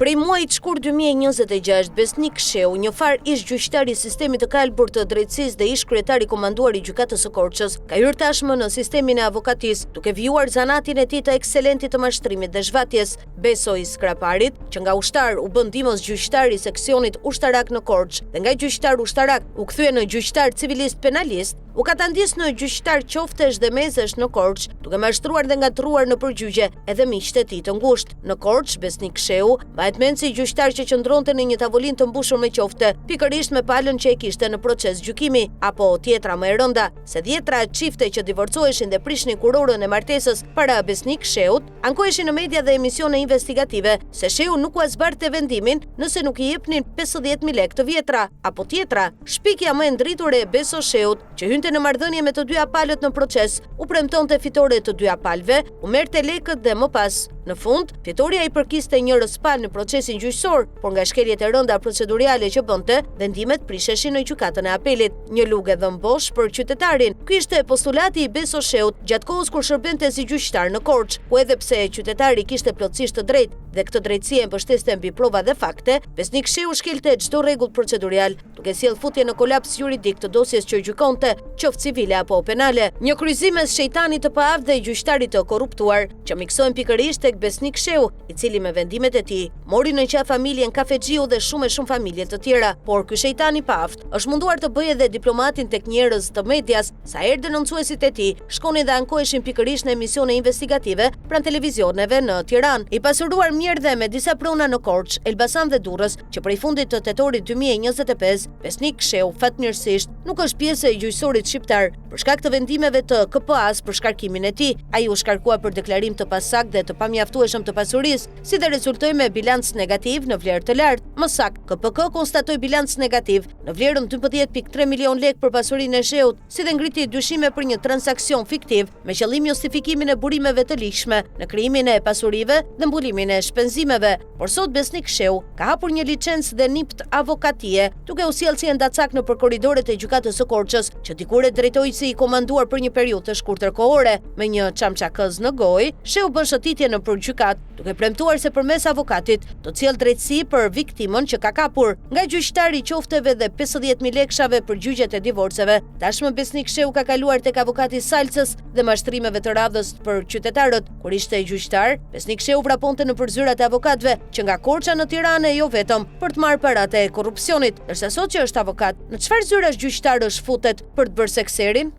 Prej muajit shkurt 2026, Besnik Sheu, një far ish gjyqtari i sistemit të kalbur të drejtësisë dhe ish kryetari komanduar i gjykatës së Korçës, ka hyrë tashmë në sistemin e avokatisë, duke vijuar zanatin e tij të ekselentit të mashtrimit dhe zhvatjes. Besoj Skraparit, që nga ushtar u bën ndihmës gjyqtar i seksionit ushtarak në Korçë dhe nga gjyqtar ushtarak u kthye në gjyqtar civilist penalist, u ka tandis në gjyqtar qoftesh dhe mezesh në Korçë, duke mashtruar dhe ngatruar në përgjigje edhe miqtë e tij të ngushtë. Në Korçë, Besnik Sheu bëhet mend si gjyqtar që qëndronte në një tavolinë të mbushur me qofte, pikërisht me palën që e kishte në proces gjykimi, apo tjetra më e rënda, se 10 çifte që divorcoheshin dhe prishnin kurorën e martesës para Besnik Sheut, ankoheshin në media dhe emisione investigative se Sheu nuk u zbarte vendimin nëse nuk i jepnin 50.000 lekë të vjetra, apo tjetra, shpikja më e ndritur e Beso Sheut, që hynte në marrëdhënie me të dyja palët në proces, u premtonte fitore të dyja palëve, u merrte lekët dhe më pas. Në fund, fitoria i përkiste njërës palë në procesin gjyqësor, por nga shkeljet e rënda procedurale që bënte, vendimet prisheshin në gjykatën e apelit. Një lugë dhe mbosh për qytetarin. Ky ishte postulati i Beso Sheut gjatë kohës kur shërbente si gjyqtar në Korçë, ku edhe pse qytetari kishte plotësisht të drejtë dhe këtë drejtësi e mbështeste mbi prova dhe fakte, Besnik Sheu shkelte çdo rregull procedurial, duke sjellë futje në kolaps juridik të dosjes që gjykonte, qoftë civile apo penale. Një kryqëzim mes shejtanit të paavd dhe gjyqtarit të korruptuar, që miksohen pikërisht tek Besnik Sheu, i cili me vendimet e tij mori në qaf familjen Kafexhiu dhe shumë familje të tjera, por ky shejtani i paavd është munduar të bëjë edhe diplomatin tek njerëz të medias, sa herë denoncuesit e tij shkonin dhe ankoheshin pikërisht në emisione investigative pranë televizioneve në Tiranë. I pasuruar mirë dhe me disa prona në Korçë, Elbasan dhe Durrës, që prej fundit të tetorit 2025, Besnik Sheu fatmirësisht nuk është pjesë e gjyqësorit shqiptar për shkak të vendimeve të KPA-s për shkarkimin e tij. Ai u shkarkua për deklarim të pasakt dhe të pamjaftueshëm të pasurisë, si dhe rezultoi me bilanc negativ në vlerë të lartë. Më saktë, KPK konstatoi bilanc negativ në vlerën 12.3 milion lekë për pasurinë e Sheut, si dhe ngriti dyshime për një transakcion fiktiv me qëllim justifikimin e burimeve të ligjshme në krijimin e pasurive dhe mbulimin e shpenzimeve. Por sot Besnik Sheu ka hapur një licencë dhe nipt avokatie, duke u sjellë si endacak në korridoret e gjykatës së Korçës, që dikur e drejtoi si i komanduar për një periudhë të shkurtër kohore. Me një çamçakëz në gojë, Sheu bën shëtitje në gjykat, duke premtuar se përmes avokatit do të sjellë drejtësi për viktimën që ka kapur nga gjyqtari i qofteve dhe 50.000 lekëshave për gjyqjet e divorceve. Tashmë Besnik Sheu ka kaluar tek avokati Salcës dhe mashtrimeve të radhës për qytetarët. Kur ishte gjyqtar, Besnik Sheu vraponte në përzyrat e avokatëve që nga Korça në Tiranë, jo vetëm për të marrë paratë e korrupsionit, ndërsa sot që është avokat, në çfarë zyrash gjyqtarësh futet për të bërë sekserin?